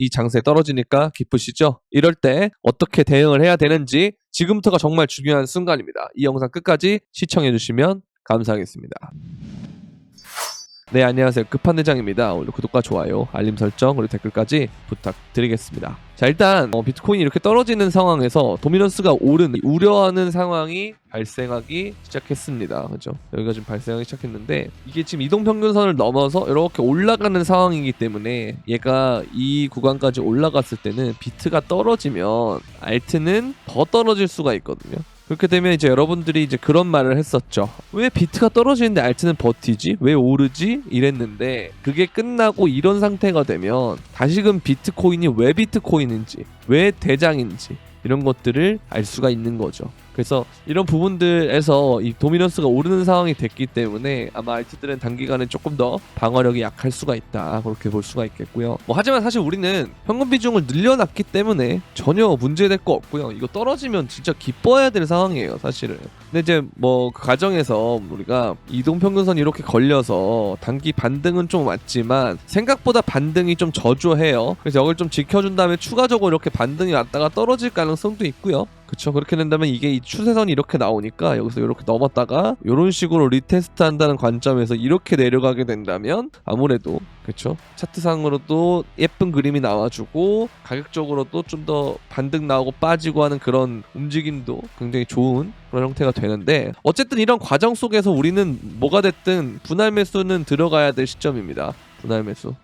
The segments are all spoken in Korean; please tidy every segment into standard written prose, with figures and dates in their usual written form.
이 장세 떨어지니까 기쁘시죠? 이럴 때 어떻게 대응을 해야 되는지 지금부터가 정말 중요한 순간입니다. 이 영상 끝까지 시청해주시면 감사하겠습니다. 네, 안녕하세요. 급한대장입니다. 오늘 구독과 좋아요, 알림 설정, 그리고 댓글까지 부탁드리겠습니다. 자, 일단 비트코인이 이렇게 떨어지는 상황에서 도미넌스가 오른 우려하는 상황이 발생하기 시작했습니다. 그죠? 여기가 지금 발생하기 시작했는데 이게 지금 이동평균선을 넘어서 이렇게 올라가는 상황이기 때문에 얘가 이 구간까지 올라갔을 때는 비트가 떨어지면 알트는 더 떨어질 수가 있거든요. 그렇게 되면 이제 여러분들이 이제 그런 말을 했었죠. 왜 비트가 떨어지는데 알트는 버티지? 왜 오르지? 이랬는데 그게 끝나고 이런 상태가 되면 다시금 비트코인이 왜 비트코인인지, 왜 대장인지 이런 것들을 알 수가 있는 거죠. 그래서 이런 부분들에서 이 도미넌스가 오르는 상황이 됐기 때문에 아마 알트들은 단기간에 조금 더 방어력이 약할 수가 있다, 그렇게 볼 수가 있겠고요. 하지만 사실 우리는 현금 비중을 늘려놨기 때문에 전혀 문제될 거 없고요. 이거 떨어지면 진짜 기뻐해야 될 상황이에요, 사실은. 근데 이제 그 과정에서 우리가 이동평균선이 이렇게 걸려서 단기 반등은 좀 왔지만 생각보다 반등이 좀 저조해요. 그래서 여기를 좀 지켜준 다음에 추가적으로 이렇게 반등이 왔다가 떨어질 가능성도 있고요. 그쵸. 그렇게 된다면 이게 이 추세선이 이렇게 나오니까 여기서 이렇게 넘었다가 이런 식으로 리테스트 한다는 관점에서 이렇게 내려가게 된다면 아무래도 그쵸, 차트상으로도 예쁜 그림이 나와주고 가격적으로도 좀 더 반등 나오고 빠지고 하는 그런 움직임도 굉장히 좋은 그런 형태가 되는데, 어쨌든 이런 과정 속에서 우리는 뭐가 됐든 분할 매수는 들어가야 될 시점입니다. 분할 매수.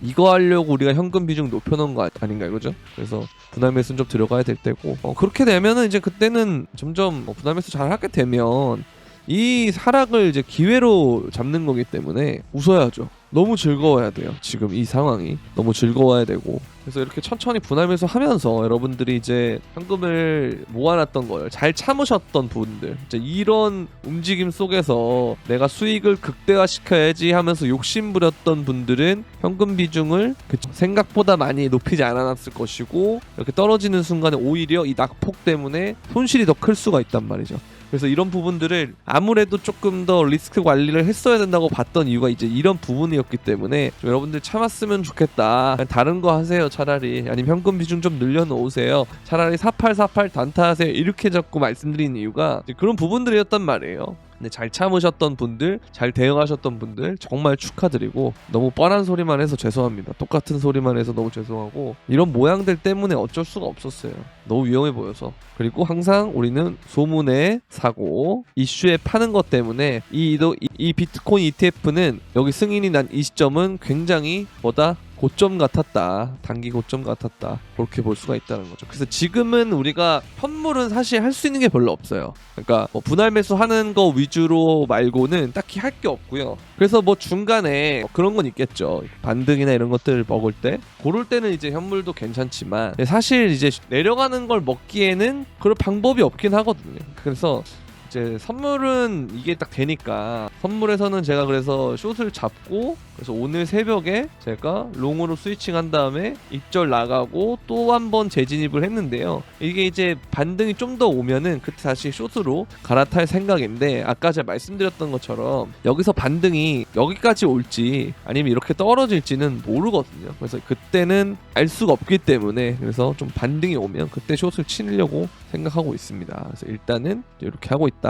이거 하려고 우리가 현금 비중 높여놓은 거 아닌가요? 그죠? 그래서 분할 매수는 좀 들어가야 될 때고, 그렇게 되면은 이제 그때는 점점 분할 매수 잘 하게 되면 이 하락을 이제 기회로 잡는 거기 때문에 웃어야죠. 너무 즐거워야 돼요. 지금 이 상황이 너무 즐거워야 되고, 그래서 이렇게 천천히 분할 매수하면서 여러분들이 이제 현금을 모아놨던 걸 잘 참으셨던 분들, 이제 이런 움직임 속에서 내가 수익을 극대화시켜야지 하면서 욕심부렸던 분들은 현금 비중을 생각보다 많이 높이지 않아놨을 것이고, 이렇게 떨어지는 순간에 오히려 이 낙폭 때문에 손실이 더 클 수가 있단 말이죠. 그래서 이런 부분들을 아무래도 조금 더 리스크 관리를 했어야 된다고 봤던 이유가 이제 이런 부분이었기 때문에 좀 여러분들 참았으면 좋겠다. 다른 거 하세요, 차라리. 아니면 현금 비중 좀 늘려놓으세요. 차라리 4848 단타하세요. 이렇게 자꾸 말씀드리는 이유가 그런 부분들이었단 말이에요. 근데 잘 참으셨던 분들, 잘 대응하셨던 분들 정말 축하드리고, 너무 뻔한 소리만 해서 죄송합니다. 똑같은 소리만 해서 너무 죄송하고, 이런 모양들 때문에 어쩔 수가 없었어요. 너무 위험해 보여서. 그리고 항상 우리는 소문에 사고 이슈에 파는 것 때문에 이 비트코인 ETF는 여기 승인이 난 이 시점은 굉장히 고점 같았다, 단기 고점 같았다, 그렇게 볼 수가 있다는 거죠. 그래서 지금은 우리가 현물은 사실 할 수 있는 게 별로 없어요. 그러니까 분할 매수하는 거 위주로 말고는 딱히 할 게 없고요. 그래서 중간에 그런 건 있겠죠. 반등이나 이런 것들을 먹을 때, 고를 때는 이제 현물도 괜찮지만 사실 이제 내려가는 걸 먹기에는 그럴 방법이 없긴 하거든요. 그래서 이제 선물은 이게 딱 되니까, 선물에서는 제가 그래서 숏을 잡고, 그래서 오늘 새벽에 제가 롱으로 스위칭한 다음에 입절 나가고 또 한 번 재진입을 했는데요. 이게 이제 반등이 좀 더 오면은 그때 다시 숏으로 갈아탈 생각인데, 아까 제가 말씀드렸던 것처럼 여기서 반등이 여기까지 올지 아니면 이렇게 떨어질지는 모르거든요. 그래서 그때는 알 수가 없기 때문에, 그래서 좀 반등이 오면 그때 숏을 치려고 생각하고 있습니다. 그래서 일단은 이렇게 하고 있다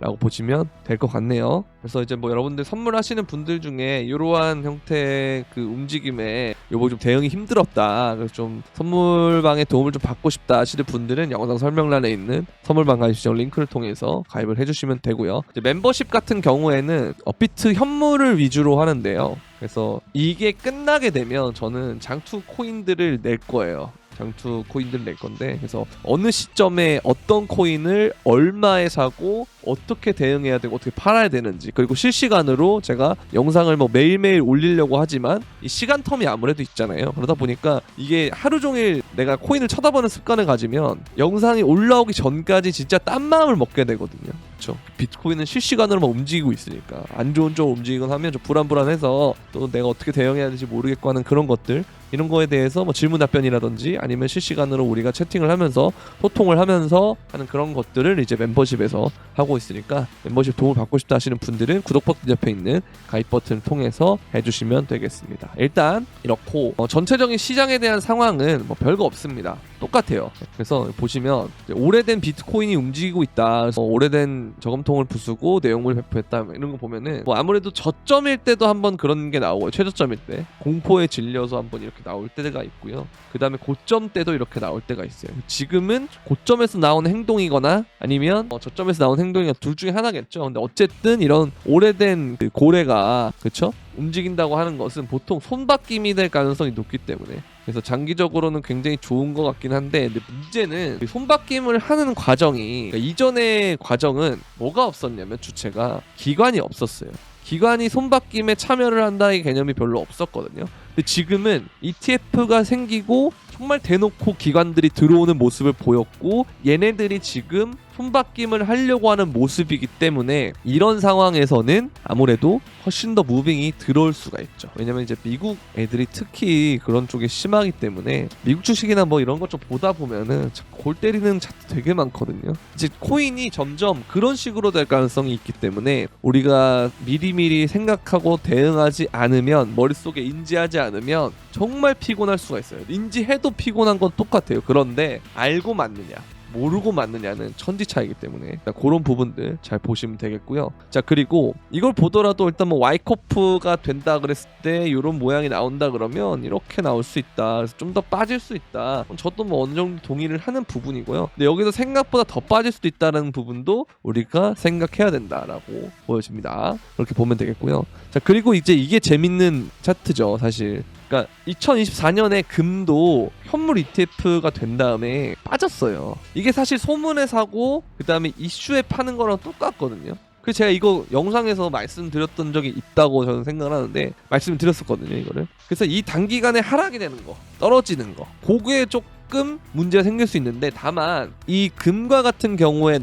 라고 보시면 될 것 같네요. 그래서 이제 여러분들 선물하시는 분들 중에 이러한 형태의 그 움직임에 요거 좀 대응이 힘들었다, 그래서 좀 선물방에 도움을 좀 받고 싶다 하시는 분들은 영상 설명란에 있는 선물방 가입 시청 링크를 통해서 가입을 해주시면 되고요. 이제 멤버십 같은 경우에는 업비트 현물을 위주로 하는데요. 그래서 이게 끝나게 되면 저는 장투 코인들을 낼 거예요. 장투 코인들 낼 건데, 그래서 어느 시점에 어떤 코인을 얼마에 사고 어떻게 대응해야 되고 어떻게 팔아야 되는지, 그리고 실시간으로 제가 영상을 매일매일 올리려고 하지만 이 시간 텀이 아무래도 있잖아요. 그러다 보니까 이게 하루 종일 내가 코인을 쳐다보는 습관을 가지면 영상이 올라오기 전까지 진짜 딴 마음을 먹게 되거든요. 그렇죠. 비트코인은 실시간으로만 움직이고 있으니까 안 좋은 쪽 움직이곤 하면 좀 불안불안해서 또 내가 어떻게 대응해야 될지 모르겠고 하는 그런 것들, 이런 거에 대해서 뭐 질문 답변이라든지 아니면 실시간으로 우리가 채팅을 하면서 소통을 하면서 하는 그런 것들을 이제 멤버십에서 하고 있으니까 멤버십 도움을 받고 싶다 하시는 분들은 구독 버튼 옆에 있는 가입 버튼을 통해서 해주시면 되겠습니다. 일단 이렇고 전체적인 시장에 대한 상황은 뭐 별거 없습니다. 똑같아요. 그래서 보시면 오래된 비트코인이 움직이고 있다. 그래서 오래된 저금통을 부수고 내용물 배포했다. 이런 거 보면은 뭐 아무래도 저점일 때도 한번 그런 게 나오고요. 최저점일 때 공포에 질려서 한번 이렇게 나올 때가 있고요. 그 다음에 고점 때도 이렇게 나올 때가 있어요. 지금은 고점에서 나오는 행동이거나 아니면 저점에서 나오는 행동이거나 둘 중에 하나겠죠. 근데 어쨌든 이런 오래된 그 고래가 그쵸? 움직인다고 하는 것은 보통 손바뀜이 될 가능성이 높기 때문에 그래서 장기적으로는 굉장히 좋은 것 같긴 한데 근데 문제는 손바뀜을 하는 과정이 그러니까 이전의 과정은 뭐가 없었냐면 주체가 기관이 없었어요. 기관이 손바뀜에 참여를 한다는 개념이 별로 없었거든요. 근데 지금은 ETF가 생기고 정말 대놓고 기관들이 들어오는 모습을 보였고 얘네들이 지금 손바뀜을 하려고 하는 모습이기 때문에 이런 상황에서는 아무래도 훨씬 더 무빙이 들어올 수가 있죠. 왜냐면 이제 미국 애들이 특히 그런 쪽에 심하기 때문에 미국 주식이나 뭐 이런 것 좀 보다 보면은 골 때리는 차트 되게 많거든요. 이제 코인이 점점 그런 식으로 될 가능성이 있기 때문에 우리가 미리미리 생각하고 대응하지 않으면 머릿속에 인지하지 않으면 정말 피곤할 수가 있어요. 인지해도 피곤한 건 똑같아요. 그런데 알고 맞느냐 모르고 맞느냐는 천지 차이기 때문에 그런 부분들 잘 보시면 되겠고요. 자 그리고 이걸 보더라도 일단 뭐 와이코프가 된다 그랬을 때 이런 모양이 나온다 그러면 이렇게 나올 수 있다. 그래서 좀 더 빠질 수 있다. 저도 뭐 어느 정도 동의를 하는 부분이고요. 근데 여기서 생각보다 더 빠질 수도 있다는 부분도 우리가 생각해야 된다라고 보여집니다. 그렇게 보면 되겠고요. 자 그리고 이제 이게 재밌는 차트죠 사실. 그러니까 2024년에 금도 현물 ETF가 된 다음에 빠졌어요. 이게 사실 소문에 사고 그 다음에 이슈에 파는 거랑 똑같거든요. 그래서 제가 이거 영상에서 말씀드렸던 적이 있다고 저는 생각을 하는데 말씀을 드렸었거든요 이거를. 그래서 이 단기간에 하락이 되는 거 떨어지는 거 그거에 조금 문제가 생길 수 있는데 다만 이 금과 같은 경우에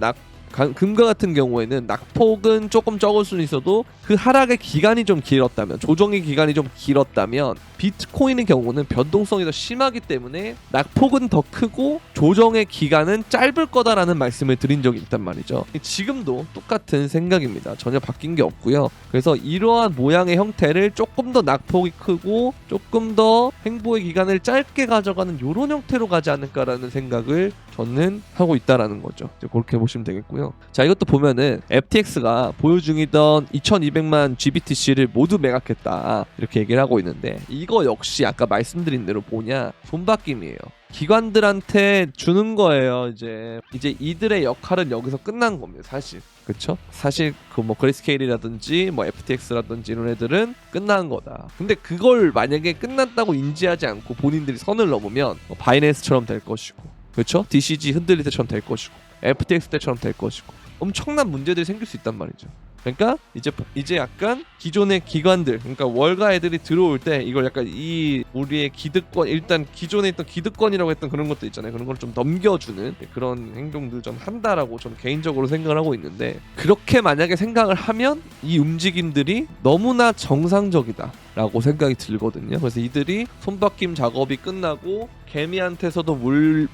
금과 같은 경우에는 낙폭은 조금 적을 수는 있어도 그 하락의 기간이 좀 길었다면 조정의 기간이 좀 길었다면 비트코인의 경우는 변동성이 더 심하기 때문에 낙폭은 더 크고 조정의 기간은 짧을 거다라는 말씀을 드린 적이 있단 말이죠. 지금도 똑같은 생각입니다. 전혀 바뀐 게 없고요. 그래서 이러한 모양의 형태를 조금 더 낙폭이 크고 조금 더 행보의 기간을 짧게 가져가는 이런 형태로 가지 않을까라는 생각을 저는 하고 있다라는 거죠. 그렇게 보시면 되겠고요. 자 이것도 보면은 FTX가 보유 중이던 2200만 GBTC를 모두 매각했다 이렇게 얘기를 하고 있는데 이거 역시 아까 말씀드린 대로 뭐냐 손바뀜이에요. 기관들한테 주는 거예요. 이제 이들의 역할은 여기서 끝난 겁니다. 사실 그쵸? 사실 그 뭐 그레이스케일이라든지 뭐 FTX라든지 이런 애들은 끝난 거다. 근데 그걸 만약에 끝났다고 인지하지 않고 본인들이 선을 넘으면 뭐 바이낸스처럼 될 것이고 그렇죠? DCG 흔들릴 때처럼 될 것이고 FTX 때처럼 될 것이고 엄청난 문제들이 생길 수 있단 말이죠. 그러니까 이제 약간 기존의 기관들 그러니까 월가 애들이 들어올 때 이걸 약간 이 우리의 기득권 일단 기존에 있던 기득권이라고 했던 그런 것도 있잖아요. 그런 걸 좀 넘겨주는 그런 행동들 좀 한다라고 저는 개인적으로 생각을 하고 있는데 그렇게 만약에 생각을 하면 이 움직임들이 너무나 정상적이다 라고 생각이 들거든요. 그래서 이들이 손바뀜 작업이 끝나고 개미한테서도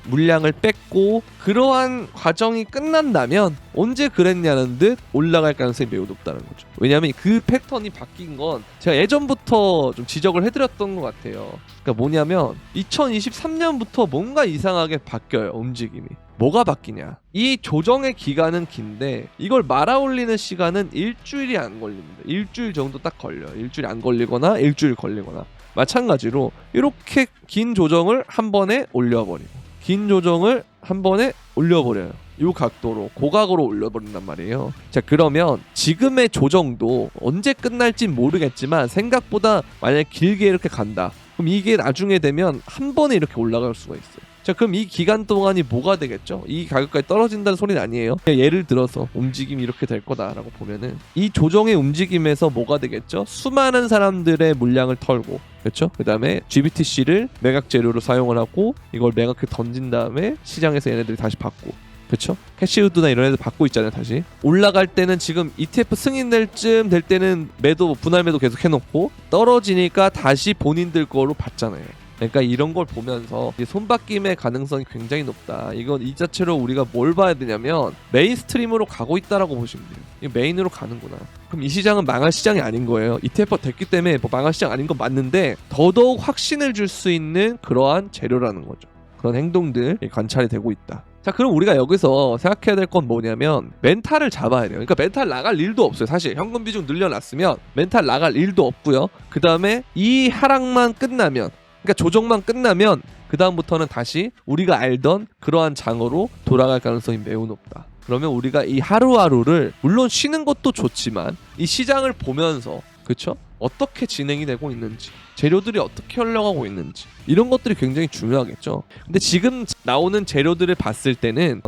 물량을 뺐고 그러한 과정이 끝난다면 언제 그랬냐는 듯 올라갈 가능성이 매우 높다는 거죠. 왜냐하면 그 패턴이 바뀐 건 제가 예전부터 좀 지적을 해드렸던 것 같아요. 그러니까 뭐냐면 2023년부터 뭔가 이상하게 바뀌어요. 움직임이. 뭐가 바뀌냐? 이 조정의 기간은 긴데 이걸 말아올리는 시간은 일주일이 안 걸립니다. 일주일 정도 딱 걸려요. 일주일 안 걸리거나 일주일 걸리거나 마찬가지로 이렇게 긴 조정을 한 번에 올려버리고 긴 조정을 한 번에 올려버려요. 이 각도로 고각으로 올려버린단 말이에요. 자 그러면 지금의 조정도 언제 끝날진 모르겠지만 생각보다 만약에 길게 이렇게 간다. 그럼 이게 나중에 되면 한 번에 이렇게 올라갈 수가 있어요. 자 그럼 이 기간 동안이 뭐가 되겠죠? 이 가격까지 떨어진다는 소리는 아니에요. 예를 들어서 움직임이 이렇게 될 거다라고 보면은 이 조정의 움직임에서 뭐가 되겠죠? 수많은 사람들의 물량을 털고 그렇죠? 그 다음에 GBTC를 매각 재료로 사용을 하고 이걸 매각해 던진 다음에 시장에서 얘네들이 다시 받고 그렇죠? 캐시우드나 이런 애들 받고 있잖아요. 다시 올라갈 때는 지금 ETF 승인될 쯤 될 때는 매도 분할 매도 계속 해놓고 떨어지니까 다시 본인들 거로 받잖아요. 그러니까 이런 걸 보면서 이제 손바뀜의 가능성이 굉장히 높다. 이건 이 자체로 우리가 뭘 봐야 되냐면 메인스트림으로 가고 있다라고 보시면 돼요. 이거 메인으로 가는구나. 그럼 이 시장은 망할 시장이 아닌 거예요. ETF가 됐기 때문에 뭐 망할 시장 아닌 건 맞는데 더더욱 확신을 줄 수 있는 그러한 재료라는 거죠. 그런 행동들이 관찰이 되고 있다. 자, 그럼 우리가 여기서 생각해야 될 건 뭐냐면 멘탈을 잡아야 돼요. 그러니까 멘탈 나갈 일도 없어요. 사실 현금 비중 늘려놨으면 멘탈 나갈 일도 없고요. 그 다음에 이 하락만 끝나면, 그러니까 조정만 끝나면 그 다음부터는 다시 우리가 알던 그러한 장으로 돌아갈 가능성이 매우 높다. 그러면 우리가 이 하루하루를 물론 쉬는 것도 좋지만 이 시장을 보면서, 그쵸? 어떻게 진행이 되고 있는지, 재료들이 어떻게 흘러가고 있는지, 이런 것들이 굉장히 중요하겠죠. 근데 지금 나오는 재료들을 봤을 때는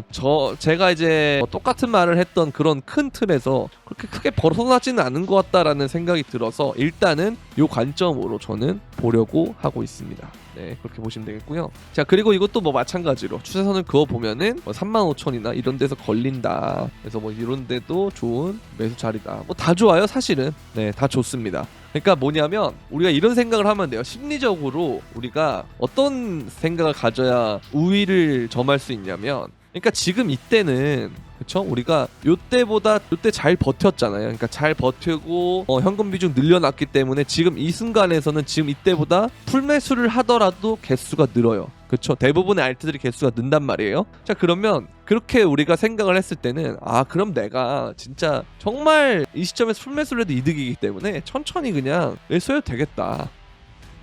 제가 이제 똑같은 말을 했던 그런 큰 틀에서 그렇게 크게 벗어나지는 않은 것 같다라는 생각이 들어서 일단은 이 관점으로 저는 보려고 하고 있습니다. 네, 그렇게 보시면 되겠고요. 자, 그리고 이것도 뭐 마찬가지로 추세선을 그어 보면은 35,000이나 이런 데서 걸린다. 그래서 뭐 이런 데도 좋은 매수 자리다. 뭐 다 좋아요, 사실은. 네, 다 좋습니다. 그러니까 뭐냐면 우리가 이런 생각을 하면 돼요. 심리적으로 우리가 어떤 생각을 가져야 우위를 점할 수 있냐면, 그러니까 지금 이때는, 그쵸? 우리가 요때보다 요때 잘 버텼잖아요. 그러니까 잘 버티고 현금 비중 늘려놨기 때문에 지금 이 순간에서는 지금 이때보다 풀매수를 하더라도 개수가 늘어요. 그쵸? 대부분의 알트들이 개수가 는단 말이에요. 자, 그러면 그렇게 우리가 생각을 했을 때는 그럼 내가 진짜 정말 이 시점에서 풀매수를 해도 이득이기 때문에 천천히 그냥 매수해도 되겠다.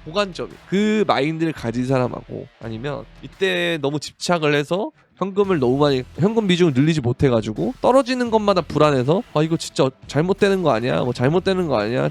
보관점이 그 마인드를 가진 사람하고, 아니면 이때 너무 집착을 해서 현금 비중을 늘리지 못해가지고 떨어지는 것마다 불안해서 이거 진짜 잘못되는 거 아니야? 뭐 잘못되는 거 아니야?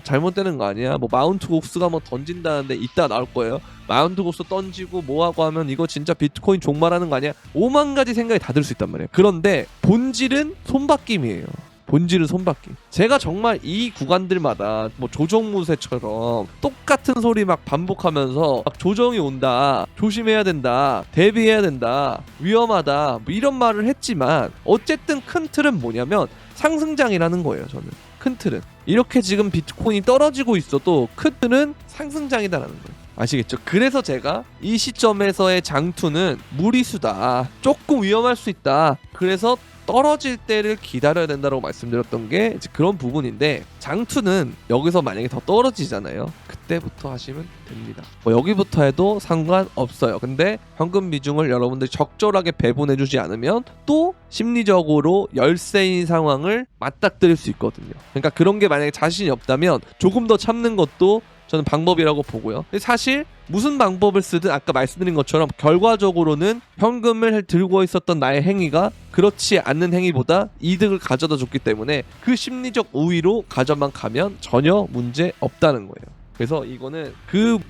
뭐 마운트 곡스가 뭐 던진다는데 이따 나올 거예요. 마운트 곡스 던지고 뭐하고 하면 이거 진짜 비트코인 종말하는 거 아니야? 5만 가지 생각이 다 들 수 있단 말이에요. 그런데 본질은 손바뀜이에요. 본질은 손바뀜. 제가 정말 이 구간들마다 뭐 조정무새처럼 똑같은 소리 막 반복하면서 막 조정이 온다, 조심해야 된다, 대비해야 된다, 위험하다, 뭐 이런 말을 했지만 어쨌든 큰 틀은 뭐냐면 상승장이라는 거예요. 저는 큰 틀은 이렇게 지금 비트코인이 떨어지고 있어도 큰 틀은 상승장이다라는 거예요. 아시겠죠? 그래서 제가 이 시점에서의 장투는 무리수다, 조금 위험할 수 있다, 그래서 떨어질 때를 기다려야 된다고 말씀드렸던 게 이제 그런 부분인데, 장투는 여기서 만약에 더 떨어지잖아요. 그때부터 하시면 됩니다. 뭐 여기부터 해도 상관없어요. 근데 현금 비중을 여러분들이 적절하게 배분해주지 않으면 또 심리적으로 열세인 상황을 맞닥뜨릴 수 있거든요. 그러니까 그런 게 만약에 자신이 없다면 조금 더 참는 것도 저는 방법이라고 보고요. 사실 무슨 방법을 쓰든 아까 말씀드린 것처럼 결과적으로는 현금을 들고 있었던 나의 행위가 그렇지 않는 행위보다 이득을 가져다 줬기 때문에 그 심리적 우위로 가져만 가면 전혀 문제 없다는 거예요. 그래서 이거는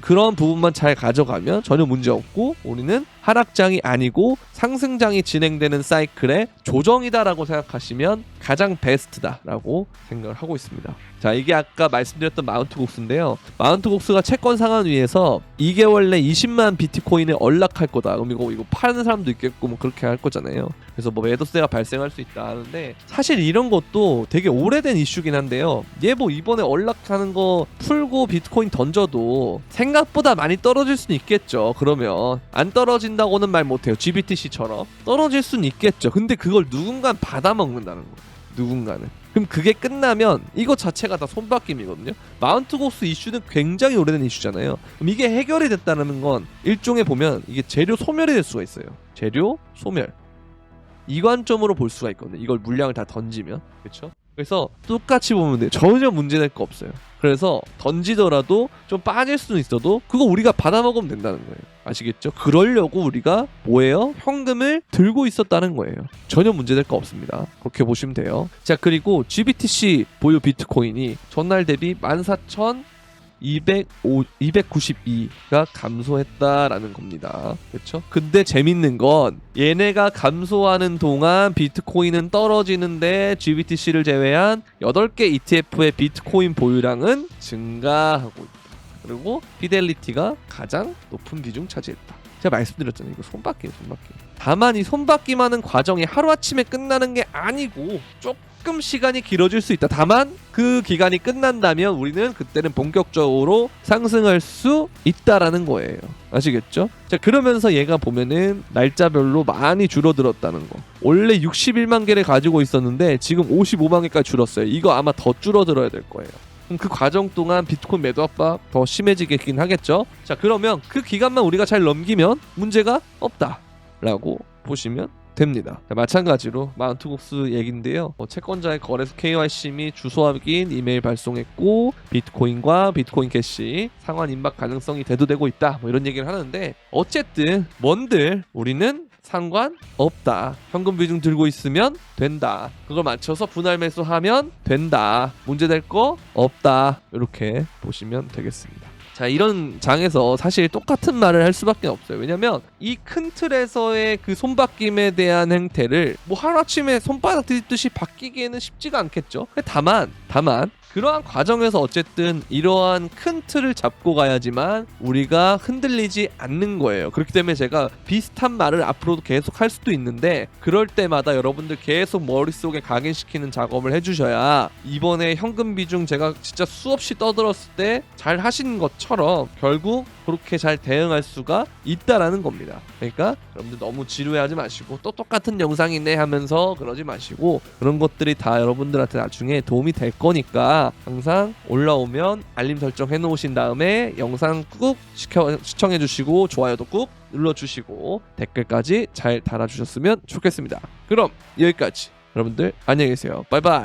그런 부분만 잘 가져가면 전혀 문제 없고, 우리는 하락장이 아니고 상승장이 진행되는 사이클의 조정이다라고 생각하시면 가장 베스트다라고 생각을 하고 있습니다. 자, 이게 아까 말씀드렸던 마운트 곡스인데요. 마운트 곡스가 채권 상한위에서 2개월 내 20만 비트코인에 언락할 거다. 그럼 이거 파는 사람도 있겠고 뭐 그렇게 할 거잖아요. 그래서 뭐 매도세가 발생할 수 있다 하는데, 사실 이런 것도 되게 오래된 이슈긴 한데요. 얘 뭐 이번에 언락하는 거 풀고 비트코인 던져도 생각보다 많이 떨어질 수는 있겠죠. 그러면 안 떨어진다고는 말 못해요. GBTC처럼 떨어질 수는 있겠죠. 근데 그걸 누군가 받아먹는다는 거예요. 누군가는. 그럼 그게 끝나면 이거 자체가 다 손바뀜이거든요. 마운트 곡스 이슈는 굉장히 오래된 이슈잖아요. 그럼 이게 해결이 됐다는 건 일종의 보면 이게 재료 소멸이 될 수가 있어요. 재료 소멸. 이 관점으로 볼 수가 있거든요. 이걸 물량을 다 던지면. 그렇죠? 그래서 똑같이 보면 돼요. 전혀 문제될 거 없어요. 그래서 던지더라도 좀 빠질 수는 있어도 그거 우리가 받아먹으면 된다는 거예요. 아시겠죠? 그러려고 우리가 뭐예요? 현금을 들고 있었다는 거예요. 전혀 문제될 거 없습니다. 그렇게 보시면 돼요. 자, 그리고 GBTC 보유 비트코인이 전날 대비 14,292가 감소했다라는 겁니다. 그렇죠? 근데 재밌는 건 얘네가 감소하는 동안 비트코인은 떨어지는데 GBTC를 제외한 8개 ETF의 비트코인 보유량은 증가하고 있다. 그리고 피델리티가 가장 높은 비중 차지했다. 제가 말씀드렸잖아요. 이거 손바뀜. 다만 이 손바뀜하는 과정이 하루아침에 끝나는 게 아니고 조금 시간이 길어질 수 있다. 다만 그 기간이 끝난다면 우리는 그때는 본격적으로 상승할 수 있다라는 거예요. 아시겠죠? 자, 그러면서 얘가 보면은 날짜별로 많이 줄어들었다는 거. 원래 61만 개를 가지고 있었는데 지금 55만 개까지 줄었어요. 이거 아마 더 줄어들어야 될 거예요. 그럼 그 과정 동안 비트코인 매도 압박 더 심해지긴 하겠죠. 자, 그러면 그 기간만 우리가 잘 넘기면 문제가 없다라고 보시면 됩니다. 자, 마찬가지로 마운트곡스 얘긴데요. 채권자의 거래소 KYC 및 주소 확인 이메일 발송했고 비트코인과 비트코인 캐시 상환 임박 가능성이 대두되고 있다. 뭐 이런 얘기를 하는데 어쨌든 뭔들 우리는 상관없다. 현금 비중 들고 있으면 된다. 그걸 맞춰서 분할 매수하면 된다. 문제될 거 없다. 이렇게 보시면 되겠습니다. 자, 이런 장에서 사실 똑같은 말을 할 수밖에 없어요. 왜냐면 이 큰 틀에서의 그 손바뀜에 대한 행태를 뭐 하루아침에 손바닥 뒤집듯이 바뀌기에는 쉽지가 않겠죠. 다만 그러한 과정에서 어쨌든 이러한 큰 틀을 잡고 가야지만 우리가 흔들리지 않는 거예요. 그렇기 때문에 제가 비슷한 말을 앞으로도 계속 할 수도 있는데 그럴 때마다 여러분들 계속 머릿속에 각인시키는 작업을 해주셔야 이번에 현금 비중 제가 진짜 수없이 떠들었을 때 잘 하신 것처럼 결국 그렇게 잘 대응할 수가 있다라는 겁니다. 그러니까 여러분들 너무 지루해하지 마시고 또 똑같은 영상이네 하면서 그러지 마시고 그런 것들이 다 여러분들한테 나중에 도움이 될 거니까 항상 올라오면 알림 설정 해놓으신 다음에 영상 꾹 시청해주시고 좋아요도 꾹 눌러주시고 댓글까지 잘 달아주셨으면 좋겠습니다. 그럼 여기까지 여러분들 안녕히 계세요. 바이바이.